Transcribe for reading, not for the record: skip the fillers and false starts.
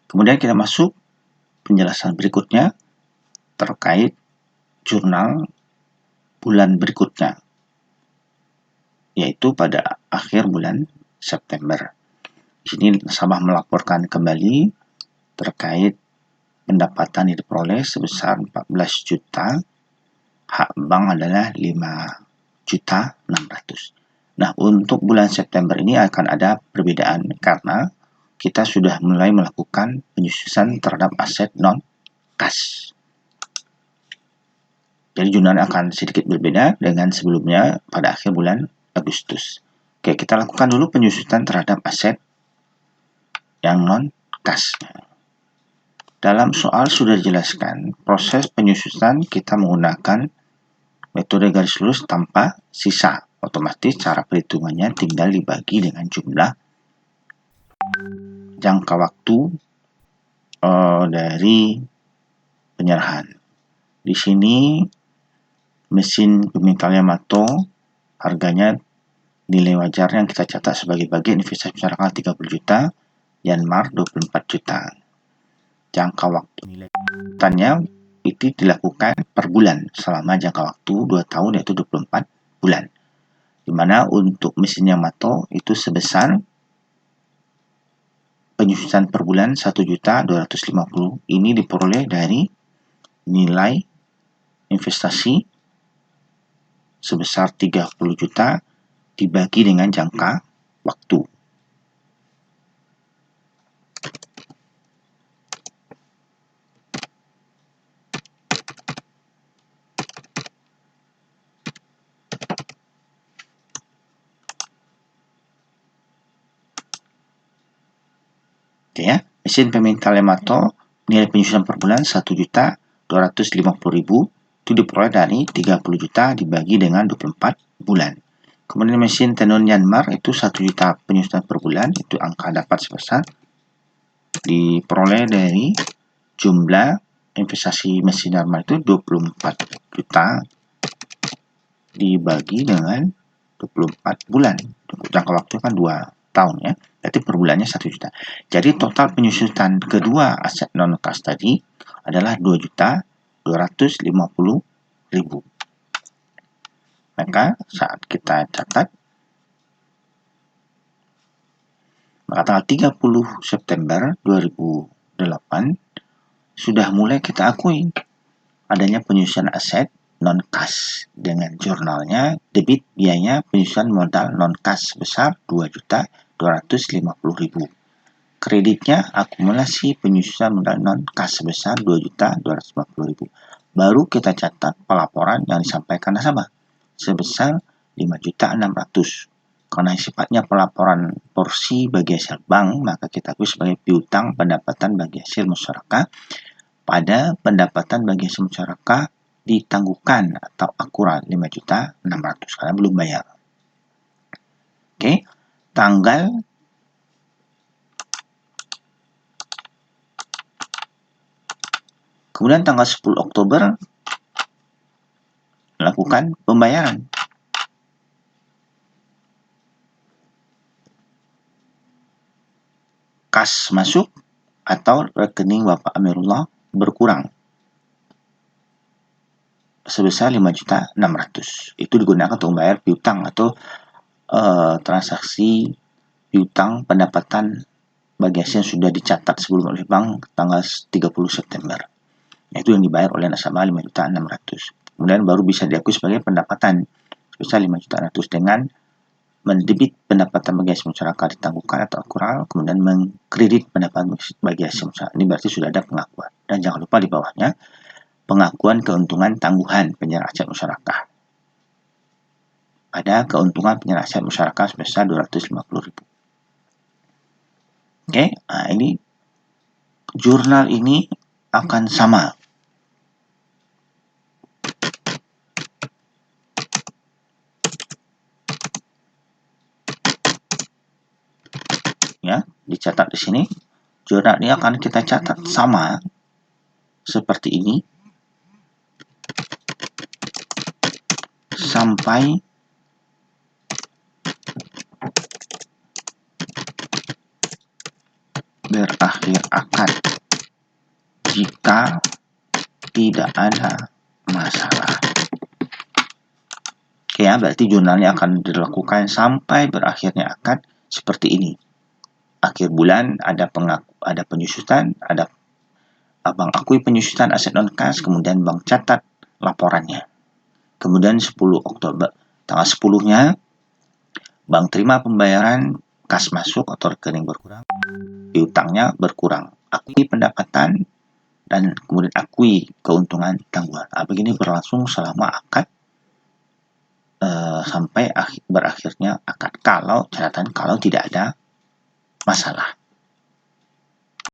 Kemudian kita masuk penjelasan berikutnya terkait jurnal bulan berikutnya, yaitu pada akhir bulan September. Di sini nasabah melaporkan kembali terkait pendapatan yang diperoleh sebesar 14 juta, hak bank adalah 5.600.000. Nah, untuk bulan September ini akan ada perbedaan karena kita sudah mulai melakukan penyusunan terhadap aset non-kas. Jadi jurnalnya akan sedikit berbeda dengan sebelumnya pada akhir bulan Agustus. Oke, kita lakukan dulu penyusunan terhadap aset yang non-kas. Dalam soal sudah dijelaskan, proses penyusunan kita menggunakan metode garis lurus tanpa sisa. Otomatis cara perhitungannya tinggal dibagi dengan jumlah jangka waktu dari penyerahan. Di sini mesin pemintal Yamato harganya nilai wajar yang kita catat sebagai bagian investasi masyarakat 30 juta, Yanmar 24 juta. Jangka waktu nilai tanya itu dilakukan per bulan selama jangka waktu 2 tahun yaitu 24 bulan. Dimana untuk mesin Yamato itu sebesar penyusunan per bulan 1.250.000. Ini diperoleh dari nilai investasi sebesar 30 juta dibagi dengan jangka waktu. Oke ya, mesin pemintal Yamato nilai penyusunan per bulan 1.250.000 itu diperoleh dari 30 juta dibagi dengan 24 bulan. Kemudian mesin tenun Yanmar itu 1 juta penyusunan per bulan, itu angka dapat sebesar diperoleh dari jumlah investasi mesin Yanmar itu 24 juta dibagi dengan 24 bulan. Jangka waktu kan 2 tahun ya. Berarti per bulannya 1 juta. Jadi total penyusutan kedua aset non-kas tadi adalah 2.250.000. Maka saat kita catat, maka tanggal 30 September 2008 sudah mulai kita akui adanya penyusunan aset non-kas dengan jurnalnya debit biaya penyusunan modal non-kas sebesar 2.250.000. Kreditnya akumulasi penyusunan modal non-kas sebesar 2.250.000. Baru kita catat pelaporan yang disampaikan nasabah sebesar 5.600.000. Karena sifatnya pelaporan porsi bagi hasil bank, maka kita akui sebagai piutang pendapatan bagi hasil musyarakah pada pendapatan bagi hasil musyarakah ditangguhkan atau akurat 5.600.000 karena belum bayar. Oke, kemudian tanggal 10 Oktober melakukan pembayaran. Kas masuk atau rekening Bapak Amirullah berkurang sebesar 5.600.000. Itu digunakan untuk membayar piutang atau transaksi piutang pendapatan bagi hasil yang sudah dicatat sebelum oleh bank tanggal 30 September. Itu yang dibayar oleh nasabah 5.600.000. Kemudian baru bisa diakui sebagai pendapatan sebesar 5.600.000 dengan mendebit pendapatan bagi hasil masyarakat ditangguhkan atau akural, kemudian mengkredit pendapatan bagi hasil masyarakat. Ini berarti sudah ada pengakuan. Dan jangan lupa di bawahnya pengakuan keuntungan tangguhan penyerahan aset masyarakat. Ada keuntungan penyerahan aset masyarakat sebesar 250.000. Oke, nah ini jurnal ini akan sama. Ya, dicatat di sini. Jurnal ini akan kita catat sama seperti ini sampai berakhir akad jika tidak ada masalah. Oke ya, berarti jurnalnya akan dilakukan sampai berakhirnya akad seperti ini. Akhir bulan ada penyusutan, ada bank akui penyusutan aset non kas, kemudian bank catat laporannya. Kemudian 10 Oktober, tanggal 10-nya bank terima pembayaran kas masuk atau rekening berkurang, piutangnya berkurang, akui pendapatan, dan kemudian akui keuntungan tanggungan. Begini berlangsung selama akad sampai berakhirnya akad, kalau catatan kalau tidak ada masalah.